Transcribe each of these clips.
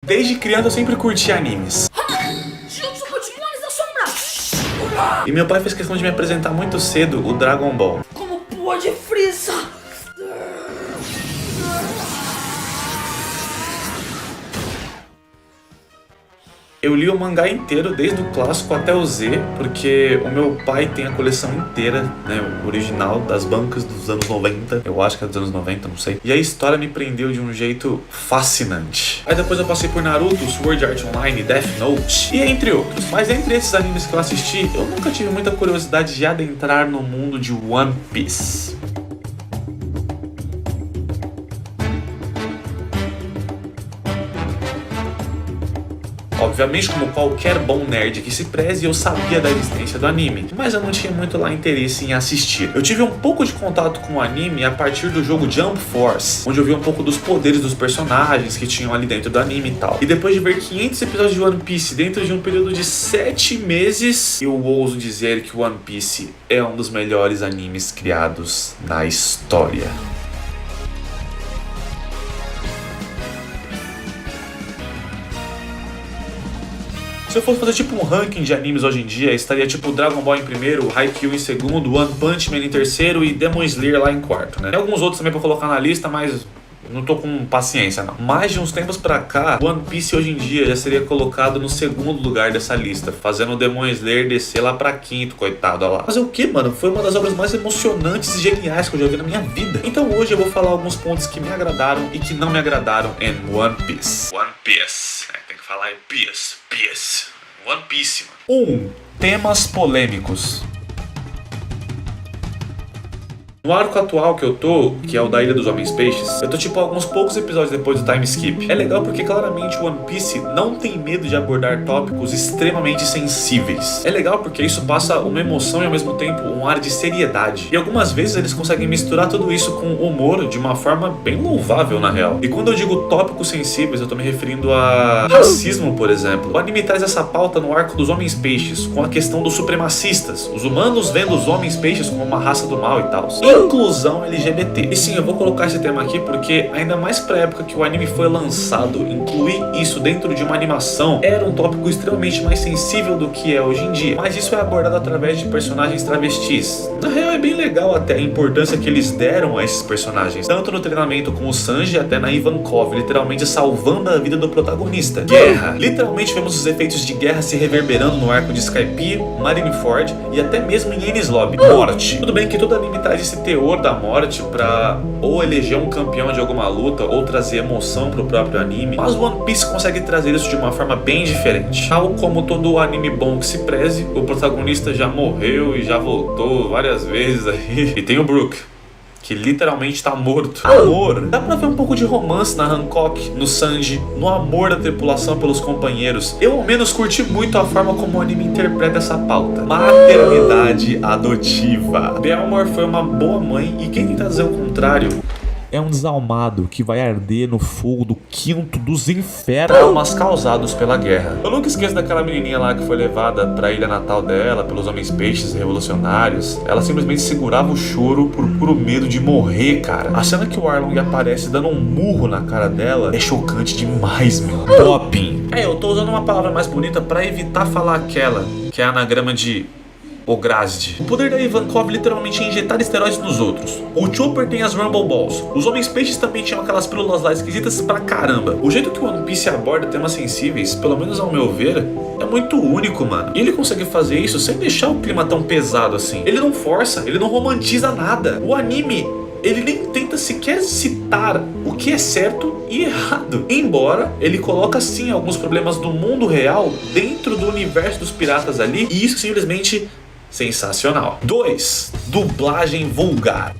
Desde criança eu sempre curti animes. E meu pai fez questão de me apresentar muito cedo o Dragon Ball. Como pode, Frieza? Eu li o mangá inteiro, desde o clássico até o Z, porque o meu pai tem a coleção inteira, né, o original, das bancas dos anos 90, eu acho que é dos anos 90, não sei. E a história me prendeu de um jeito fascinante. Aí depois eu passei por Naruto, Sword Art Online, Death Note, e entre outros. Mas entre esses animes que eu assisti, eu nunca tive muita curiosidade de adentrar no mundo de One Piece. Obviamente, como qualquer bom nerd que se preze, eu sabia da existência do anime, mas eu não tinha muito lá interesse em assistir. Eu tive um pouco de contato com o anime a partir do jogo Jump Force, onde eu vi um pouco dos poderes dos personagens que tinham ali dentro do anime e tal. E depois de ver 500 episódios de One Piece dentro de um período de 7 meses, eu ouso dizer que One Piece é um dos melhores animes criados na história. Se eu fosse fazer tipo um ranking de animes hoje em dia, estaria tipo Dragon Ball em primeiro, Haikyuu em segundo, One Punch Man em terceiro e Demon Slayer lá em quarto, né? Tem alguns outros também pra colocar na lista, mas não tô com paciência não. Mais de uns tempos pra cá, One Piece hoje em dia já seria colocado no segundo lugar dessa lista, fazendo o Demon Slayer descer lá pra quinto, coitado, ó lá. Mas o que, mano? Foi uma das obras mais emocionantes e geniais que eu já vi na minha vida. Então hoje eu vou falar alguns pontos que me agradaram e que não me agradaram em One Piece. One Piece. Tem que falar Piece. One Piece, mano. Temas polêmicos. No arco atual que eu tô, que é o da Ilha dos Homens Peixes, eu tô tipo alguns poucos episódios depois do time skip. É legal porque claramente o One Piece não tem medo de abordar tópicos extremamente sensíveis. É legal porque isso passa uma emoção e ao mesmo tempo um ar de seriedade. E algumas vezes eles conseguem misturar tudo isso com humor de uma forma bem louvável na real. E quando eu digo tópicos sensíveis, eu tô me referindo a racismo, por exemplo. O anime traz essa pauta no arco dos Homens Peixes, com a questão dos supremacistas, os humanos vendo os Homens Peixes como uma raça do mal e tal. Inclusão LGBT. E sim, eu vou colocar esse tema aqui porque, ainda mais pra época que o anime foi lançado, incluir isso dentro de uma animação era um tópico extremamente mais sensível do que é hoje em dia. Mas isso é abordado através de personagens travestis. Na real, é bem legal até a importância que eles deram a esses personagens, tanto no treinamento com o Sanji até na Ivankov, literalmente salvando a vida do protagonista. Guerra. Literalmente vemos os efeitos de guerra se reverberando no arco de Skypiea, Marineford e até mesmo em Enies Lobby. Morte. Tudo bem que todo anime traz esse teor da morte pra ou eleger um campeão de alguma luta ou trazer emoção pro próprio anime, mas o One Piece consegue trazer isso de uma forma bem diferente. Tal como todo anime bom que se preze, o protagonista já morreu e já voltou várias vezes aí. E tem o Brook, que literalmente tá morto. Amor. Dá pra ver um pouco de romance na Hancock, no Sanji, no amor da tripulação pelos companheiros. Eu ao menos curti muito a forma como o anime interpreta essa pauta. Maternidade adotiva. Belmore foi uma boa mãe e quem tenta dizer o contrário é um desalmado que vai arder no fogo do quinto dos infernos. Traumas causados pela guerra. Eu nunca esqueço daquela menininha lá que foi levada pra ilha natal dela pelos Homens Peixes revolucionários. Ela simplesmente segurava o choro por puro medo de morrer, cara. A cena que o Arlong aparece dando um murro na cara dela é chocante demais, meu. Doping. Eu tô usando uma palavra mais bonita pra evitar falar aquela que é anagrama de Ograzd. O poder da Ivankov literalmente é injetar esteroides nos outros. O Chopper tem as Rumble Balls. Os Homens Peixes também tinham aquelas pílulas lá esquisitas pra caramba. O jeito que o One Piece aborda temas sensíveis, pelo menos ao meu ver, é muito único, mano. E ele consegue fazer isso sem deixar o clima tão pesado assim. Ele não força, ele não romantiza nada. O anime, ele nem tenta sequer citar o que é certo e errado. Embora ele coloca sim alguns problemas do mundo real dentro do universo dos piratas ali, e isso simplesmente sensacional. 2. Dublagem vulgar.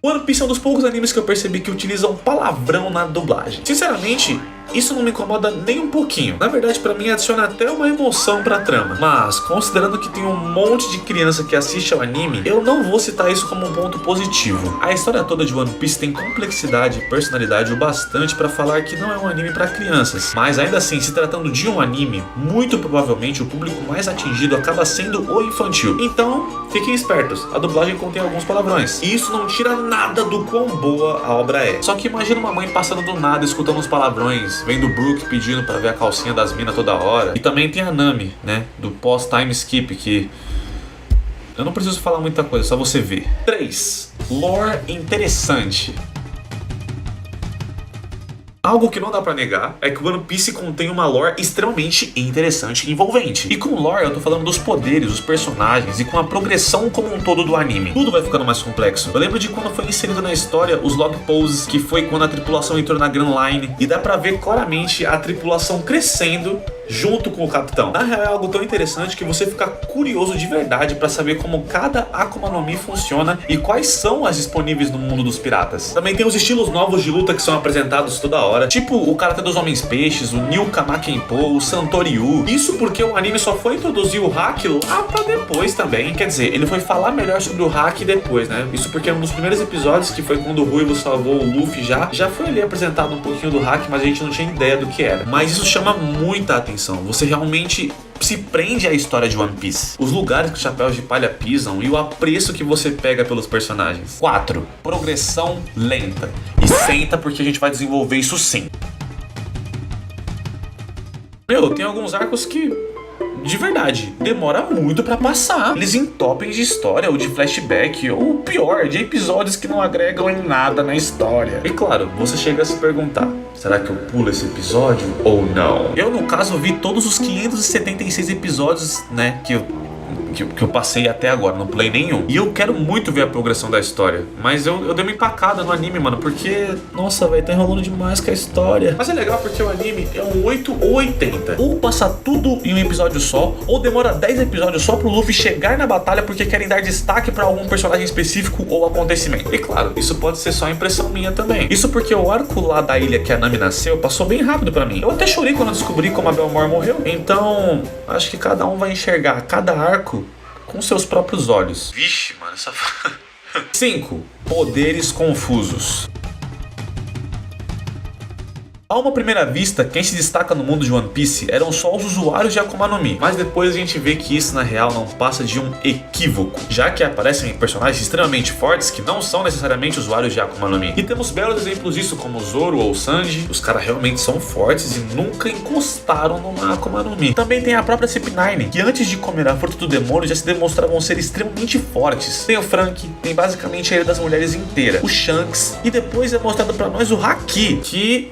One Piece é um dos poucos animes que eu percebi que utilizam palavrão na dublagem. Sinceramente, isso não me incomoda nem um pouquinho. Na verdade, pra mim, adiciona até uma emoção pra trama. Mas, considerando que tem um monte de criança que assiste ao anime, eu não vou citar isso como um ponto positivo. A história toda de One Piece tem complexidade e personalidade o bastante pra falar que não é um anime pra crianças. Mas ainda assim, se tratando de um anime, muito provavelmente o público mais atingido acaba sendo o infantil. Então, fiquem espertos, a dublagem contém alguns palavrões. E isso não tira nada do quão boa a obra é. Só que imagina uma mãe passando do nada, escutando uns palavrões, vendo o Brook pedindo pra ver a calcinha das minas toda hora. E também tem a Nami, né, do pós-time skip, que eu não preciso falar muita coisa, só você ver. 3. Lore interessante. Algo que não dá pra negar é que o One Piece contém uma lore extremamente interessante e envolvente. E com lore eu tô falando dos poderes, dos personagens e com a progressão como um todo do anime. Tudo vai ficando mais complexo. Eu lembro de quando foi inserido na história os log poses, que foi quando a tripulação entrou na Grand Line, e dá pra ver claramente a tripulação crescendo junto com o capitão. Na real é algo tão interessante que você fica curioso de verdade pra saber como cada Akuma no Mi funciona e quais são as disponíveis no mundo dos piratas. Também tem os estilos novos de luta que são apresentados toda hora, tipo o Karate dos Homens Peixes, o New Kamakenpo, o Santoryu. Isso porque o anime só foi introduzir o hack lá pra depois também. Quer dizer, ele foi falar melhor sobre o hack depois, né? Isso porque um dos primeiros episódios, que foi quando o Ruivo salvou o Luffy, já foi ali apresentado um pouquinho do hack, mas a gente não tinha ideia do que era. Mas isso chama muita atenção. Você realmente se prende à história de One Piece, os lugares que os chapéus de palha pisam e o apreço que você pega pelos personagens. 4. Progressão lenta. E senta porque a gente vai desenvolver isso sim. Tem alguns arcos que, de verdade, demora muito pra passar. Eles entopem de história ou de flashback, ou pior, de episódios que não agregam em nada na história. E claro, você chega a se perguntar, será que eu pulo esse episódio ou não? Eu, no caso, vi todos os 576 episódios, né, que eu passei até agora, não pulei nenhum. E eu quero muito ver a progressão da história. Mas eu dei uma empacada no anime, mano, porque, nossa, velho, tá enrolando demais com a história. Mas é legal porque o anime é um 8 ou 80. Ou passa tudo em um episódio só, ou demora 10 episódios só pro Luffy chegar na batalha porque querem dar destaque pra algum personagem específico ou acontecimento. E claro, isso pode ser só impressão minha também. Isso porque o arco lá da ilha que a Nami nasceu passou bem rápido pra mim. Eu até chorei quando eu descobri como a Belmore morreu. Então, acho que cada um vai enxergar cada arco com seus próprios olhos. Vixe, mano, essa... 5. Poderes confusos. A uma primeira vista, quem se destaca no mundo de One Piece eram só os usuários de Akuma no Mi, mas depois a gente vê que isso na real não passa de um equívoco, já que aparecem personagens extremamente fortes que não são necessariamente usuários de Akuma no Mi. E temos belos exemplos disso como Zoro ou Sanji. Os caras realmente são fortes e nunca encostaram numa Akuma no Mi. Também tem a própria CP9, que antes de comer a fruta do demônio já se demonstravam ser extremamente fortes. Tem o Franky, tem basicamente a Ilha das Mulheres inteira, o Shanks, e depois é mostrado pra nós o Haki, que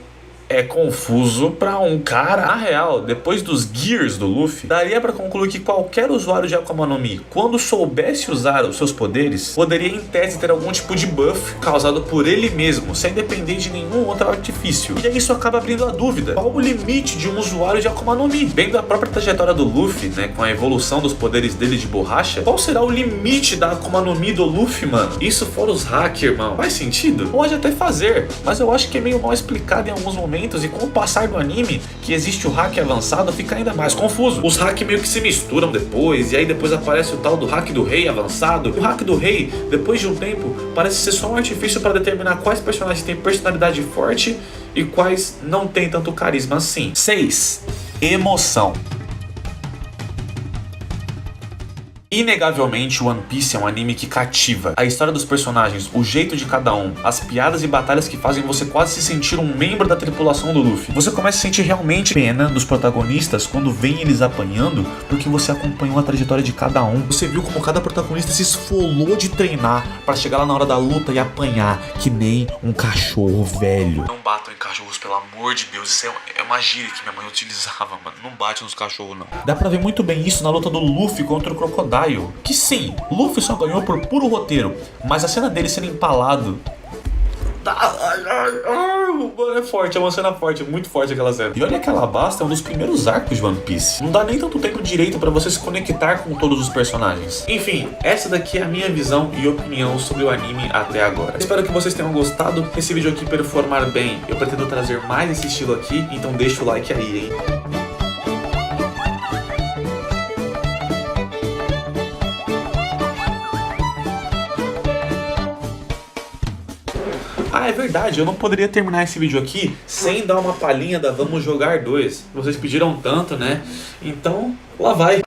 é confuso pra um cara. Na real, depois dos Gears do Luffy, daria pra concluir que qualquer usuário de Akuma no Mi, quando soubesse usar os seus poderes, poderia em tese ter algum tipo de buff causado por ele mesmo, sem depender de nenhum outro artifício. E aí isso acaba abrindo a dúvida: qual o limite de um usuário de Akuma no Mi? Vendo a própria trajetória do Luffy, né, com a evolução dos poderes dele de borracha, qual será o limite da Akuma no Mi do Luffy, mano? Isso fora os hackers, irmão. Faz sentido? Pode até fazer, mas eu acho que é meio mal explicado em alguns momentos, e com o passar do anime, que existe o hack avançado, fica ainda mais confuso. Os hack meio que se misturam depois, e aí depois aparece o tal do hack do rei avançado. O hack do rei, depois de um tempo, parece ser só um artifício para determinar quais personagens têm personalidade forte e quais não têm tanto carisma assim. 6. Emoção. Inegavelmente, One Piece é um anime que cativa. A história dos personagens, o jeito de cada um, as piadas e batalhas que fazem você quase se sentir um membro da tripulação do Luffy. Você começa a sentir realmente pena dos protagonistas quando vem eles apanhando, porque você acompanhou a trajetória de cada um. Você viu como cada protagonista se esfolou de treinar pra chegar lá na hora da luta e apanhar, que nem um cachorro velho. Não batam em cachorros, pelo amor de Deus. Isso é uma gíria que minha mãe utilizava, mano. Não bate nos cachorros, não. Dá pra ver muito bem isso na luta do Luffy contra o Crocodile. Que sim, Luffy só ganhou por puro roteiro, mas a cena dele sendo empalado Mano, é forte, é uma cena forte, é muito forte aquela cena. E olha que Alabasta é um dos primeiros arcos de One Piece. Não dá nem tanto tempo direito pra você se conectar com todos os personagens. Enfim, essa daqui é a minha visão e opinião sobre o anime até agora. Espero que vocês tenham gostado. Esse vídeo aqui performar bem, eu pretendo trazer mais esse estilo aqui, então deixa o like aí, hein? Ah, é verdade, eu não poderia terminar esse vídeo aqui sem dar uma palhinha da Vamos Jogar 2. Vocês pediram tanto, né? Então, lá vai.